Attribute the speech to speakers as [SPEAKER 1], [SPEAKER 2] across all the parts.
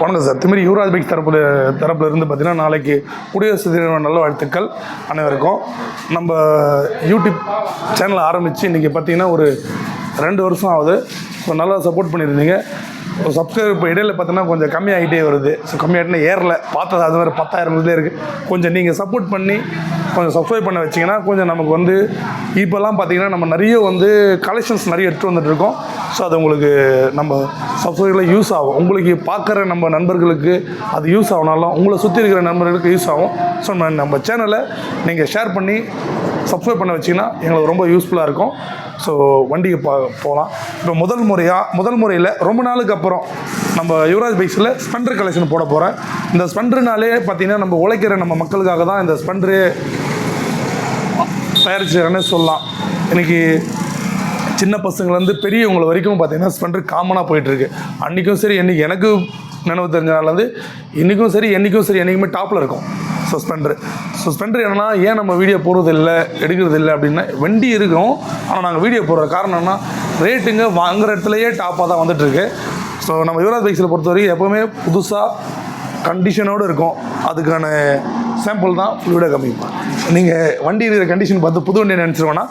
[SPEAKER 1] வணக்கம் sir. Timiri Yuvraj bike தரப்புல இருந்து பார்த்தீங்கன்னா நாளைக்கு குடியரசு தின நல்ல வாழ்த்துக்கள் அனைவருக்கும். நம்ம யூடியூப் சேனல் ஆரம்பித்து இன்றைக்கி பார்த்தீங்கன்னா ஒரு 2 வருஷம் ஆகுது. ஸோ நல்லா சப்போர்ட் பண்ணியிருந்தீங்க. சப்ஸ்கிரைப் இப்போ இடையில் பார்த்தீங்கன்னா கொஞ்சம் கம்மியாகிட்டே வருது. ஸோ கம்மியாகிட்டுனா ஏறல, பார்த்தது அது மாதிரி 10,000 இருக்குது. கொஞ்சம் நீங்கள் சப்போர்ட் பண்ணி கொஞ்சம் சப்ஸ்கிரைப் பண்ண வச்சிங்கன்னா கொஞ்சம் நமக்கு வந்து இப்போல்லாம் பார்த்தீங்கன்னா நம்ம நிறைய வந்து கலெக்ஷன்ஸ் நிறைய எடுத்துகிட்டு வந்துட்டுருக்கோம். ஸோ அது உங்களுக்கு நம்ம சப்ஸ்கிரைபில் யூஸ் ஆகும். உங்களுக்கு பார்க்குற நம்ம நண்பர்களுக்கு அது யூஸ் ஆகுனாலும் உங்களை சுற்றி இருக்கிற நண்பர்களுக்கு யூஸ் ஆகும். ஸோ நம்ம சேனலை நீங்கள் ஷேர் பண்ணி சப்ஸ்கிரைப் பண்ண வச்சிங்கன்னா எங்களுக்கு ரொம்ப யூஸ்ஃபுல்லாக இருக்கும். ஸோ வண்டிக்கு போகலாம். இப்போ முதல் முறையில் ரொம்ப நாளுக்கு அப்புறம் நம்ம யுவராஜ் பைக்ஸில் ஸ்பெண்டர் கலெக்ஷன் போட போகிறேன். இந்த ஸ்பெண்டர்னாலே பார்த்திங்கன்னா நம்ம உழைக்கிற நம்ம மக்களுக்காக தான் இந்த ஸ்பெண்டரு தயாரிச்சுன்னு சொல்லலாம். இன்றைக்கி சின்ன பசங்கள்லேருந்து பெரியவங்களை வரைக்கும் பார்த்திங்கன்னா ஸ்பெண்டர் காமனாக போயிட்டுருக்கு. அன்றைக்கும் சரி எனக்கு நினைவு தெரிஞ்சனாலேருந்து இன்றைக்கும் சரி என்றைக்குமே டாப்பில் இருக்கும். ஸோ ஸ்பெண்டர் என்னென்னா ஏன் நம்ம வீடியோ போடுறதில்லை எடுக்கிறதில்லை அப்படின்னா வண்டி இருக்கும், ஆனால் நாங்கள் வீடியோ போடுற காரணம் என்ன, ரேட்டுங்க வாங்குகிற இடத்துலையே டாப்பாக தான் வந்துட்டுருக்கு. ஸோ நம்ம யுவராஜ் பைக்ஸில் பொறுத்த வரைக்கும் எப்போவுமே புதுசாக கண்டிஷனோடு இருக்கும். அதுக்கான சாம்பிள் தான் வீடியோ காமிப்போம். நீங்கள் வண்டி இருக்கிற கண்டிஷன் பார்த்து புது வண்டி நினச்சிருவோன்னா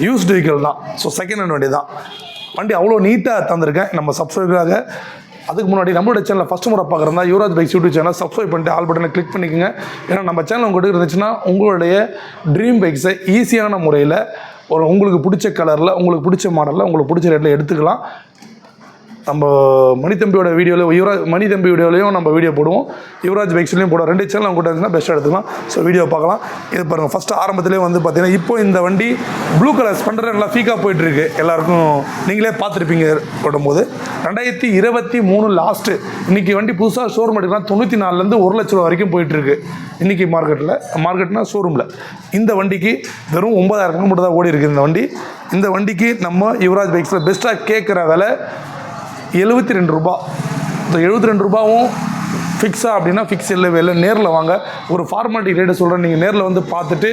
[SPEAKER 1] யூஸ்டு வெஹிக்கிள் தான். ஸோ செகண்ட் ஹேண்ட் வண்டி தான். வண்டி அவ்வளோ நீட்டாக தந்திருக்கேன் நம்ம சப்ஸ்கிரைபராக. அதுக்கு முன்னாடி நம்மளோட சேனலை ஃபஸ்ட் முறை பார்க்குறதா Yuvraj bikes YouTube channel subscribe பண்ணிட்டு ஆல் பட்டனை கிளிக் பண்ணிக்கோங்க. ஏன்னா நம்ம சேனல் உங்கள்கிட்ட இருந்துச்சுன்னா உங்களுடைய ட்ரீம் பைக்ஸை ஈஸியான முறையில் உங்களுக்கு பிடிச்ச கலரில், உங்களுக்கு பிடிச்ச மாடலில், உங்களுக்கு பிடிச்ச ரேட்டில் எடுத்துக்கலாம். நம்ம மணித்தம்பியோட வீடியோலையும் நம்ம வீடியோ போடுவோம், யுவராஜ் பைக்ஸ்லையும் போடுவோம். 2 சேனல் அவங்க கூட இருந்துச்சுன்னா பெஸ்ட்டாக எடுத்துக்கலாம். ஸோ வீடியோ பார்க்கலாம். இது பாருங்கள், ஃபஸ்ட்டு ஆரம்பத்திலே வந்து பார்த்தீங்கன்னா இப்போ இந்த வண்டி ப்ளூ கலர் ஸ்பெண்டர் நல்லா ஃபீக்காக போயிட்டுருக்கு. எல்லாருக்கும் நீங்களே பார்த்துருப்பீங்க போடும்போது. 2023 லாஸ்ட்டு. இன்றைக்கி வண்டி புதுசாக ஷோரூம் எடுக்கலாம் 94,000 1 லட்ச ரூபா வரைக்கும் போயிட்டுருக்கு. இன்றைக்கி மார்க்கெட்னா ஷோரூமில் இந்த வண்டிக்கு வெறும் 9,000 கிலோமீட்டர் தான் ஓடி இருக்குது இந்த வண்டி. இந்த வண்டிக்கு நம்ம யுவராஜ் பைக்ஸில் பெஸ்ட்டாக கேட்குற விலை 72 ரூபா. இந்த 72 ரூபாவும் ஃபிக்ஸா அப்படின்னா ஃபிக்ஸ் இல்லை. நேரில் வாங்க, ஒரு ஃபார்மாலிட்டி ரேட்டு சொல்கிறேன். நீங்கள் நேரில் வந்து பார்த்துட்டு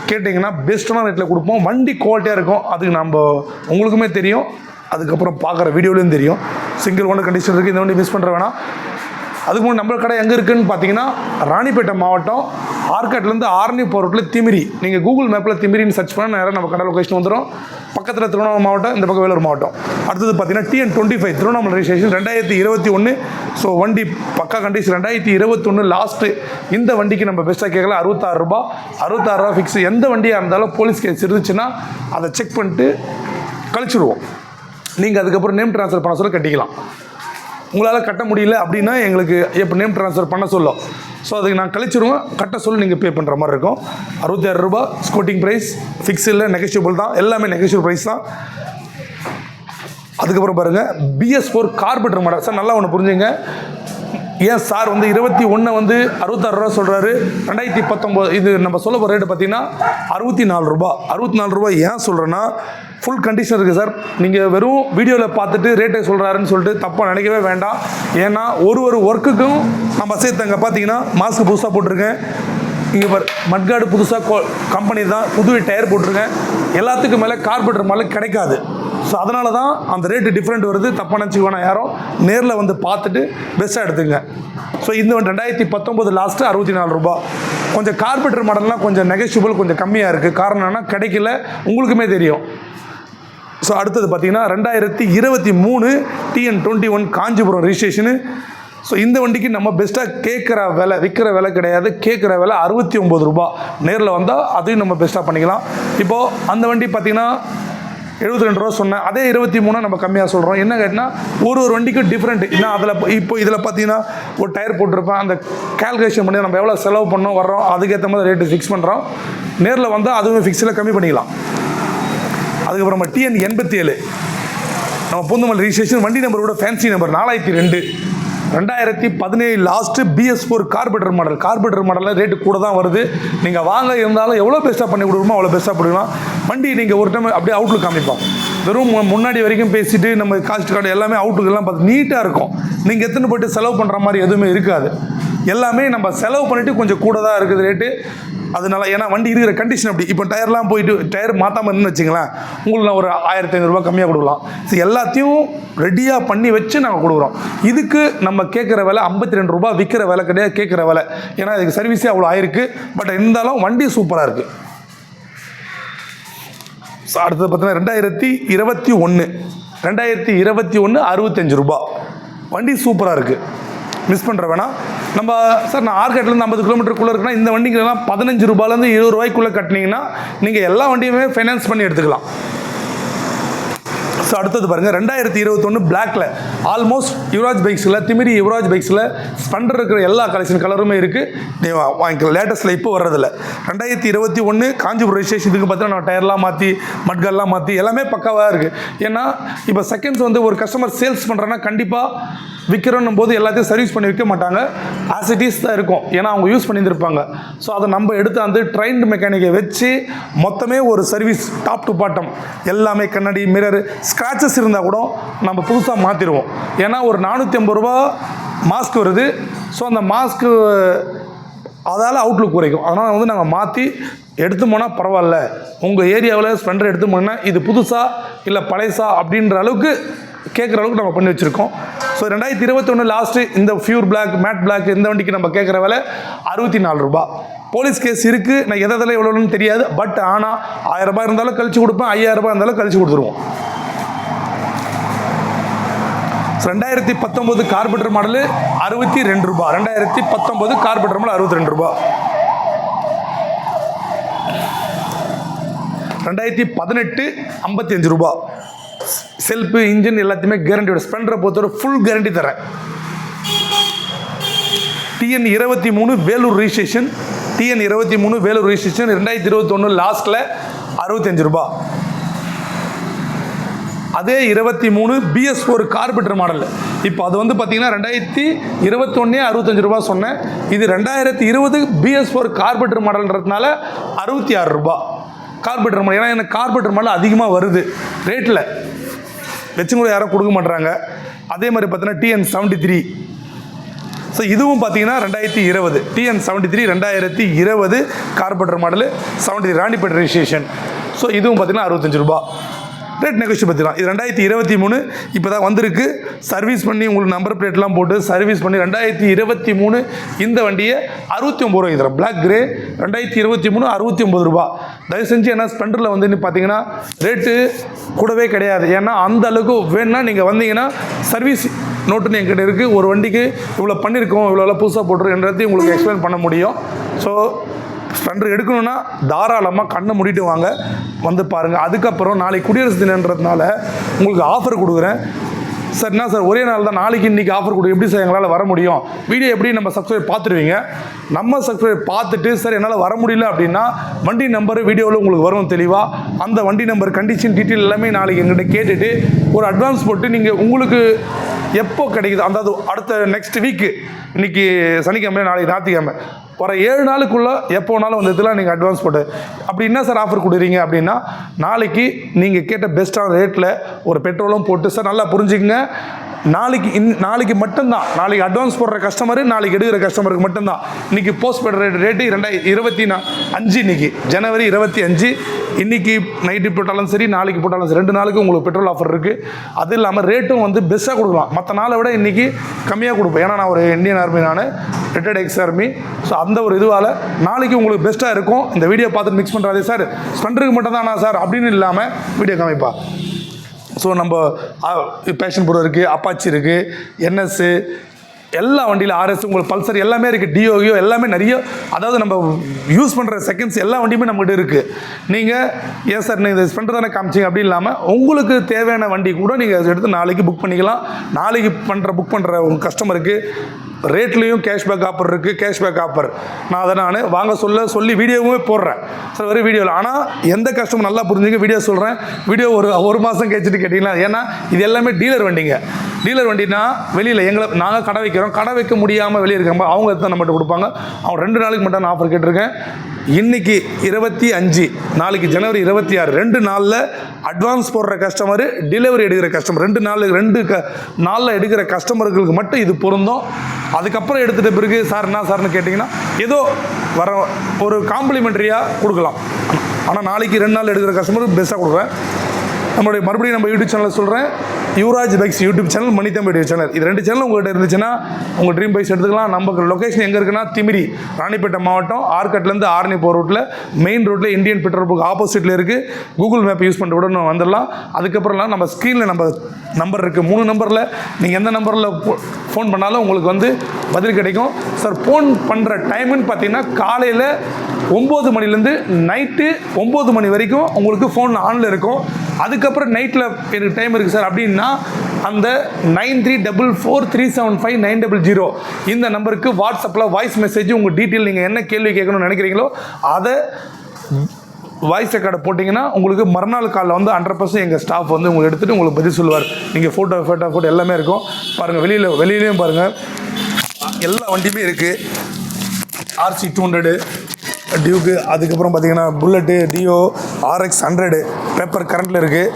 [SPEAKER 1] கேட்டிங்கன்னா பெஸ்ட்டான ரேட்டில் கொடுப்போம். வண்டி குவாலிட்டியாக இருக்கும். அதுக்கு நம்ம உங்களுக்குமே தெரியும், அதுக்கப்புறம் பார்க்குற வீடியோலையும் தெரியும். சிங்கிள் ஓனர் கண்டிஷன் இருக்குது. இந்த வண்டி மிஸ் பண்ணுற வேணாம். அதுக்கு முன்னாடி நம்ம கடை எங்கே இருக்குதுன்னு பார்த்தீங்கன்னா ராணிப்பேட்டை மாவட்டம், ஆர்காட்லேருந்து ஆரணி போகிற ரோட்டில் திமிரி. நீங்கள் கூகுள் மேப்பில் திமிரின்னு சர்ச் பண்ணால் நேராக நம்ம கடை லொக்கேஷன் வந்துடும். பக்கத்தில் திருவண்ணாமலை மாவட்டம், இந்த பக்கம் வேலூர் மாவட்டம். அடுத்தது பார்த்தீங்கன்னா TN25 திருவண்ணாமலை ரெஜிஸ்ட்ரேஷன் 2021. ஸோ வண்டி பக்கா கண்டிஷன் 2021 லாஸ்ட்டு. இந்த வண்டிக்கு நம்ம பெஸ்ட்டாக கேட்கலாம் 66 ரூபா. 66 ரூபா ஃபிக்ஸ். எந்த வண்டியாக இருந்தாலும் போலீஸ் கேஸ் இருந்துச்சுன்னா அதை செக் பண்ணிட்டு கழிச்சிடுவோம். நீங்கள் அதுக்கப்புறம் நேம் ட்ரான்ஸ்ஃபர் பண்ண சொல்ல கட்டிக்கலாம். உங்களால் கட்ட முடியல அப்படின்னா எங்களுக்கு எப்போ நேம் ட்ரான்ஸ்ஃபர் பண்ண சொல்லும். ஸோ அதுக்கு நான் கழிச்சிடுவேன். கட்ட சொல்லி நீங்கள் பே பண்ணுற மாதிரி இருக்கும். 66 ரூபா ஸ்கூட்டிங் ப்ரைஸ். ஃபிக்ஸ் இல்லை, நெகோஷியபிள் தான். எல்லாமே நெகோஷியபிள் ப்ரைஸ் தான். அதுக்கப்புறம் பாருங்கள், BS4 கார்பெட்டர் மாடல். சார் நல்லா ஒன்று புரிஞ்சுங்க. ஏன் சார் வந்து 21 வந்து 66 ரூபா சொல்கிறாரு, 2019 இது நம்ம சொல்ல போகிற ரேட்டு பார்த்தீங்கன்னா 64 ரூபா. 64 ரூபா ஏன் சொல்கிறேன்னா ஃபுல் கண்டிஷன் இருக்குது சார். நீங்கள் வெறும் வீடியோவில் பார்த்துட்டு ரேட்டை சொல்கிறாருன்னு சொல்லிட்டு தப்பாக நினைக்கவே வேண்டாம். ஏன்னா ஒரு ஒர்க்குக்கும் நம்ம சேர்த்தங்க பார்த்தீங்கன்னா மாஸ்க் புதுசாக போட்டிருக்கேன். இங்கே மட்கார்டு புதுசாக கம்பெனி தான், புது டயர் போட்டிருக்கேன். எல்லாத்துக்கும் மேலே கார்பெட்டர் மேலே கிடைக்காது. ஸோ அதனால தான் அந்த ரேட்டு டிஃப்ரெண்ட் வருது. தப்பாக நினச்சிக்க வேணாம் யாரும். நேரில் வந்து பார்த்துட்டு பெஸ்ட்டாக எடுத்துங்க. ஸோ இந்த 2019 லாஸ்ட்டு 64 ரூபா. கொஞ்சம் கார்பெட்டர் மாடல்லாம் கொஞ்சம் நெகோஷியபிள் கொஞ்சம் கம்மியாக இருக்குது. காரணம் என்னன்னா கிடைக்கல, உங்களுக்குமே தெரியும். ஸோ அடுத்தது பார்த்தீங்கன்னா 2023 TN21 காஞ்சிபுரம் ரிஜிஸ்ட்ரேஷனு. ஸோ இந்த வண்டிக்கு நம்ம பெஸ்ட்டாக கேட்குற விலை, விற்கிற விலை கிடையாது, கேட்குற விலை 69 ரூபா. நேரில் வந்தால் அதையும் நம்ம பெஸ்ட்டாக பண்ணிக்கலாம். இப்போது அந்த வண்டி பார்த்திங்கன்னா 72 ரூபா சொன்னேன். அதே 23 நம்ம கம்மியாக சொல்கிறோம். என்ன கேட்டினா ஒரு வண்டிக்கும் டிஃப்ரெண்ட். ஏன்னா இதில் பார்த்தீங்கன்னா ஒரு டயர் போட்டிருப்பேன். அந்த கேல்குலேஷன் பண்ணி நம்ம எவ்வளோ செலவு பண்ணோம் வர்றோம், அதுக்கேற்ற மாதிரி ரேட்டு ஃபிக்ஸ் பண்ணுறோம். நேரில் வந்தால் அதுவும் ஃபிக்ஸில் கம்மி பண்ணிக்கலாம். அதுக்கப்புறம் நம்ம TN87 நம்ம பூந்தமல்லி ரிஜிஸ்ட்ரேஷன். வண்டி நம்பரோட fancy number 4002. 2017 last BS4 கார்பெட்டர் model. கார்பெட்டர் மாடலில் ரேட்டு கூட தான் வருது. நீங்கள் வாங்க இருந்தாலும் எவ்வளோ பெஸ்ட்டாக பண்ணி கொடுக்குமோ அவ்வளோ பெஸ்ட்டாக பண்ணிக்கலாம். வண்டி நீங்கள் ஒரு டைம் அப்படியே அவுட்லுக் காமிப்போம். வெறும் முன்னாடி வரைக்கும் பேசிவிட்டு நம்ம காஸ்ட் கார்டு எல்லாமே அவுட்லுக்கெல்லாம் பார்த்து நீட்டாக இருக்கும். நீங்கள் எத்தனை போய்ட்டு செலவு பண்ணுற மாதிரி எதுவுமே இருக்காது. எல்லாமே நம்ம செலவு பண்ணிவிட்டு கொஞ்சம் கூட தான் இருக்குது ரேட்டு. அதனால ஏன்னா வண்டி இருக்கிற கண்டிஷன் அப்படி. இப்போ டயர்லாம் போயிட்டு டயர் மாற்றாமல் இருந்துன்னு வச்சுங்களேன், உங்களுக்கு நான் ஒரு 1500 ரூபா கம்மியாக கொடுக்கலாம். ஸோ எல்லாத்தையும் ரெடியாக பண்ணி வச்சு நாங்கள் கொடுக்குறோம். இதுக்கு நம்ம கேட்குற விலை 52 ரூபா, விற்கிற விலை கிடையாது, கேட்குற விலை. ஏன்னா இதுக்கு சர்வீஸே அவ்வளோ ஆயிருக்கு. பட் இருந்தாலும் வண்டி சூப்பராக இருக்குது. ஸோ அடுத்தது பார்த்தீங்கன்னா 2021 65 ரூபா. வண்டி சூப்பராக இருக்குது, மிஸ் பண்ணுற வேணாம். நம்ம சார் நான் ஆர்கேட்லேருந்து 50 கிலோமீட்டருக்குள்ளே இருக்குன்னா இந்த வண்டிக்கெல்லாம் 15 ரூபாயிலேருந்து 20 ரூபாய்க்குள்ளே கட்டினீங்கன்னா நீங்கள் எல்லா வண்டியுமே ஃபைனான்ஸ் பண்ணி எடுத்துக்கலாம். ஸோ அடுத்தது பாருங்கள் 2021 பிளாக்ல ஆல்மோஸ்ட் யுவராஜ் பைக்ஸில், திமிரி யுவராஜ் பைக்ஸில் ஸ்பெண்டர் இருக்கிற எல்லா கலெக்ஷன் கலருமே இருக்குது. நீங்கள் வாங்கிக்கலாம். லேட்டஸ்ட்டில் இப்போ வர்றதில்ல. 2021 காஞ்சிபுரம் ரெஜிஸ்ட்ரேஷன். இதுக்கு பார்த்தீங்கன்னா நம்ம டயர்லாம் மாற்றி மட்கல்லாம் மாற்றி எல்லாமே பக்காவாக இருக்குது. ஏன்னா இப்போ செகண்ட்ஸ் வந்து ஒரு கஸ்டமர் சேல்ஸ் பண்ணுறேன்னா கண்டிப்பாக விற்கிறோன்னும் போது எல்லாத்தையும் சர்வீஸ் பண்ணி விற்க மாட்டாங்க, ஆஸ் இட் இஸ் தான் இருக்கும். ஏன்னா அவங்க யூஸ் பண்ணியிருந்திருப்பாங்க. ஸோ அதை நம்ம எடுத்து அந்த ட்ரைன்டு மெக்கானிக்கை வச்சு மொத்தமே ஒரு சர்வீஸ் டாப் டு பாட்டம் எல்லாமே கண்ணாடி, மிரர், ஸ்க்ராச்சஸ் இருந்தால் கூட நம்ம புதுசாக மாற்றிடுவோம். ஏன்னா ஒரு 450 ரூபா மாஸ்க் வருது. ஸோ அந்த மாஸ்க்கு அதால் அவுட்லுக் குறைக்கும். அதனால் வந்து நாங்கள் மாற்றி எடுத்து போனால் பரவாயில்ல, உங்கள் ஏரியாவில் ஸ்பெண்டர் எடுத்து போனால் இது புதுசா இல்லை பழையசா அப்படின்ற அளவுக்கு கேட்குற அளவுக்கு நம்ம பண்ணி வச்சுருக்கோம். ஸோ 2021 லாஸ்ட்டு இந்த ஃபியூர் பிளாக், மேட் பிளாக் இந்த வண்டிக்கு நம்ம கேட்குற விலை 64 ரூபா. போலீஸ் கேஸ் இருக்குது. நான் எதில் எவ்வளோன்னு தெரியாது. பட் ஆனால் 1000 ரூபாய் இருந்தாலும் கழிச்சு கொடுப்பேன், 5000 ரூபாய் இருந்தாலும் கழிச்சு கொடுத்துருவோம். 2019 கார்பெட்டர் மாடலு 62 ரூபா. 2019 கார்பெட்டர் மாடல் 62 ரூபா. 2018 55 ரூபா. செல்ஃபு, இன்ஜின் எல்லாத்தையுமே கேரண்டியோட. ஸ்பெண்டரை பொறுத்தவரை ஃபுல் கேரண்டி தரேன். TN 23 Vellore registration. TN 23 Vellore registration 2021 லாஸ்ட்டில் 65 ரூபா. அதே 23 BS4 கார்பெட்டர் மாடல். இப்போ அது வந்து பார்த்தீங்கன்னா 2021 65 ரூபா சொன்னேன். இது 2020 BS4 கார்பெட்டர் மாடல்ன்றதுனால 66 ரூபா கார்பெட்டர் மாடல். ஏன்னா எனக்கு கார்பெட்டர் மாடல் அதிகமாக வருது ரேட்டில், வச்சு கூட யாரும் கொடுக்க மாட்டுறாங்க. அதே மாதிரி பார்த்தீங்கன்னா TN 73. ஸோ இதுவும் பார்த்தீங்கன்னா 2020 TN 73 2020 கார்பெட்டர் model 73 Ranipet registration. So இதுவும் பார்த்தீங்கன்னா 65 ரூபா. ரேட் நெகோஷியபிள் பார்த்துக்கலாம். இது 2023 இப்போ தான் வந்திருக்கு. சர்வீஸ் பண்ணி உங்களுக்கு நம்பர் பிளேட்லாம் போட்டு சர்வீஸ் பண்ணி 2023 இந்த வண்டியை 69 ரூபாய்க்கு தரேன். பிளாக் கிரே 2023 69 ரூபா. தயவு செஞ்சு ஏன்னா ஸ்பெண்டரில் வந்து பார்த்தீங்கன்னா ரேட்டு கூடவே கிடையாது. ஏன்னா அந்த அளவுக்கு வேணுன்னா நீங்கள் வந்தீங்கன்னா சர்வீஸ் நோட்டுன்னு என்கிட்ட இருக்குது. ஒரு வண்டிக்கு இவ்வளோ பண்ணியிருக்கோம், இவ்வளோ புதுசாக போட்டிருக்கன்றதையும் உங்களுக்கு எக்ஸ்பிளைன் பண்ண முடியும். ஸோ ஸ்பெண்டர் எடுக்கணும்னா தாராளமாக கண்ணை மூடிட்டு வாங்க, வந்து பாருங்கள். அதுக்கப்புறம் நாளைக்கு குடியரசு தினன்றதுனால உங்களுக்கு ஆஃபர் கொடுக்குறேன். சார் என்ன சார் ஒரே நாள் தான், நாளைக்கு இன்றைக்கி ஆஃபர் கொடு, எப்படி சார் எங்களால் வர முடியும்? வீடியோ எப்படி நம்ம சப்ஸ்கிரைப் பார்த்துருவீங்க. நம்ம சப்ஸ்கிரைப் பார்த்துட்டு சார் என்னால் வர முடியல அப்படின்னா வண்டி நம்பர் வீடியோவில் உங்களுக்கு வரும் தெளிவாக. அந்த வண்டி நம்பர், கண்டிஷன், டீட்டெயில் எல்லாமே நாளைக்கு எங்கிட்ட கேட்டுட்டு ஒரு அட்வான்ஸ் போட்டு நீங்கள் உங்களுக்கு எப்போ கிடைக்குது, அதாவது அடுத்த நெக்ஸ்ட் வீக்கு, இன்றைக்கி சனிக்கிழமை, நாளைக்கு ஞாயிற்றுக்கிழமை, வர 7 நாளுக்குள்ளே எப்போனாலும் வந்து இதெல்லாம் நீங்கள் அட்வான்ஸ் போட்டு அப்படி என்ன சார் ஆஃபர் கொடுக்குறீங்க அப்படின்னா, நாளைக்கு நீங்கள் கேட்ட பெஸ்ட்டான ரேட்டில் ஒரு பெட்ரோலும் போட்டு, சார் நல்லா புரிஞ்சுக்கங்க, நாளைக்கு மட்டும்தான், நாளைக்கு அட்வான்ஸ் போடுற கஸ்டமரு, நாளைக்கு எடுக்கிற கஸ்டமருக்கு மட்டும்தான். இன்றைக்கி போஸ்ட் பெட் ரேட்டு 2025, இன்றைக்கி ஜனவரி 25. இன்றைக்கி நைட்டு போட்டாலும் சரி, நாளைக்கு போட்டாலும் சரி, 2 நாளுக்கு உங்களுக்கு பெட்ரோல் ஆஃபர் இருக்குது. அது இல்லாமல் ரேட்டும் வந்து பெஸ்ட்டாக கொடுக்கலாம். மற்ற நாளை விட இன்றைக்கி கம்மியாக கொடுப்பேன். ஏன்னா நான் ஒரு இந்தியன் ஆர்மி, நான் ரிட்டையர்ட் எக்ஸ் ஆர்மி. ஸோ அந்த ஒரு இதுவால் நாளைக்கு உங்களுக்கு பெஸ்ட்டாக இருக்கும். இந்த வீடியோ பார்த்துட்டு மிக்ஸ் பண்ணுறாதே சார் ஸ்பெண்டருக்கு மட்டும் தானா சார் அப்படின்னு இல்லாமல் வீடியோ காமிப்பா. ஸோ நம்ம பேஷன் ப்ரோ இருக்குது, அப்பாச்சி இருக்குது, என்எஸ்ஸு, எல்லா வண்டியில் RS, உங்களுக்கு பல்சர் எல்லாமே இருக்குது, டியோகியோ எல்லாமே நிறைய, அதாவது நம்ம யூஸ் பண்ணுற செகண்ட்ஸ் எல்லா வண்டியுமே நம்மகிட்ட இருக்குது. நீங்கள் ஏன் சார் நீங்கள் ஸ்பெண்டர் தானே காமிச்சிங்க அப்படி இல்லாமல் உங்களுக்கு தேவையான வண்டி கூட நீங்கள் எடுத்து நாளைக்கு புக் பண்ணிக்கலாம். நாளைக்கு புக் பண்ணுற உங்கள் கஸ்டமருக்கு ரேட்லேயும் கேஷ்பேக் ஆஃபர் இருக்குது. கேஷ்பேக் ஆஃபர் நான் அதை வாங்க சொல்லி வீடியோவுமே போடுறேன் சார், வெறும் வீடியோவில். ஆனால் எந்த கஸ்டமர் நல்லா புரிஞ்சுங்க, வீடியோ சொல்கிறேன். வீடியோ ஒரு மாதம் கழிச்சிட்டு கேட்டிங்களா, ஏன்னா இது எல்லாமே டீலர் வண்டிங்க. டீலர் வண்டினா வெளியில் நாங்கள் கடை வைக்கிறோம், கடை வைக்க முடியாமல் வெளியே இருக்காங்க, அவங்க தான் நம்மகிட்ட கொடுப்பாங்க. அவங்க 2 நாளைக்கு மட்டும் நான் ஆஃபர் கேட்டிருக்கேன். இன்றைக்கி 25, நாளைக்கு ஜனவரி 26, 2 நாளில் அட்வான்ஸ் போடுற கஸ்டமரு, டெலிவரி எடுக்கிற கஸ்டமர், 2 நாளில் எடுக்கிற கஸ்டமர்களுக்கு மட்டும் இது பொருந்தும். அதுக்கப்புறம் எடுத்துகிட்ட பிறகு சார் என்ன சார்னு கேட்டிங்கன்னா ஏதோ வர ஒரு காம்ப்ளிமெண்ட்ரியாக கொடுக்கலாம். ஆனால் நாளைக்கு 2 நாள் எடுக்கிற கஸ்டமருக்கு பெஸ்ட்டாக கொடுக்குறேன். நம்மளுடைய மறுபடியும் நம்ம யூடியூப் சேனலில் சொல்கிறேன், Yuvraj bikes YouTube channel, Manithambi YouTube channel, இது 2 சேனல் உங்கள்கிட்ட இருந்துச்சுன்னா உங்கள் ட்ரீம் பைக்ஸ் எடுத்துக்கலாம். நம்ம லொக்கேஷன் எங்கே இருக்குன்னா திமிரி, ராணிப்பேட்டை மாவட்டம், ஆர்கட்லேருந்து ஆரணி போகிற ரூட்டில், மெயின் ரோட்டில் இந்தியன் பெட்ரோல் பங்க் ஆப்போசிட்டில் இருக்குது. கூகுள் மேப் யூஸ் பண்ணிட்டு கூட நம்ம வந்துடலாம். அதுக்கப்புறம்லாம் நம்ம ஸ்க்ரீனில் நம்ம நம்பர் இருக்குது, 3 நம்பரில் நீங்கள் எந்த நம்பரில் ஃபோன் பண்ணாலும் உங்களுக்கு வந்து பதில் கிடைக்கும். சார் ஃபோன் பண்ணுற டைமுன்னு பார்த்தீங்கன்னா காலையில் 9 மணிலேருந்து நைட்டு 9 மணி வரைக்கும் உங்களுக்கு ஃபோன் ஆனில் இருக்கும். அதுக்கப்புறம் நைட்டில் எனக்கு டைம் இருக்குது சார் அப்படின்னா அந்த 9344375900 இந்த நம்பருக்கு வாட்ஸ்அப்பில் வாய்ஸ் மெசேஜ் உங்கள் டீட்டெயில் நீங்கள் என்ன கேள்வி கேட்கணும்னு நினைக்கிறீங்களோ அதை வாய்ஸ் ரெக்கார்டை போட்டிங்கன்னா உங்களுக்கு மறுநாள் காலையில் வந்து 100% எங்கள் ஸ்டாஃப் வந்து உங்களுக்கு எடுத்துகிட்டு உங்களுக்கு பதில் சொல்லுவார். நீங்கள் ஃபோட்டோ எல்லாமே இருக்கும். பாருங்கள், வெளியிலையும் பாருங்கள், எல்லா வண்டியுமே இருக்குது. RC 200 டியூக்கு, அதுக்கப்புறம் பார்த்தீங்கன்னா புல்லட்டு, டியோ, RX 100 பேப்பர் கரண்ட்டில் இருக்குது.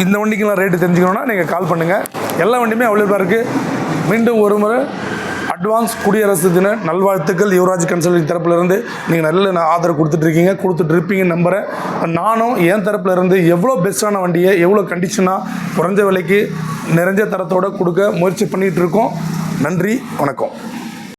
[SPEAKER 1] இந்த வண்டிக்கெலாம் ரேட்டு தெரிஞ்சுக்கணுன்னா நீங்கள் கால் பண்ணுங்கள். எல்லா வண்டியுமே அவைலபிளாக இருக்குது. மீண்டும் ஒரு முறை அட்வான்ஸ் குடியரசு தின நல்வாழ்த்துக்கள். யுவராஜ் கன்சல்டிங் தரப்புலேருந்து நீங்கள் நல்ல ஆதரவு கொடுத்துட்ருப்பீங்கன்னு நம்புகிறேன். நானும் என் தரப்புலேருந்து எவ்வளோ பெஸ்ட்டான வண்டியை எவ்வளோ கண்டிஷனாக குறைஞ்ச விலைக்கு நிறைஞ்ச தரத்தோடு கொடுக்க முயற்சி பண்ணிகிட்ருக்கோம். நன்றி, வணக்கம்.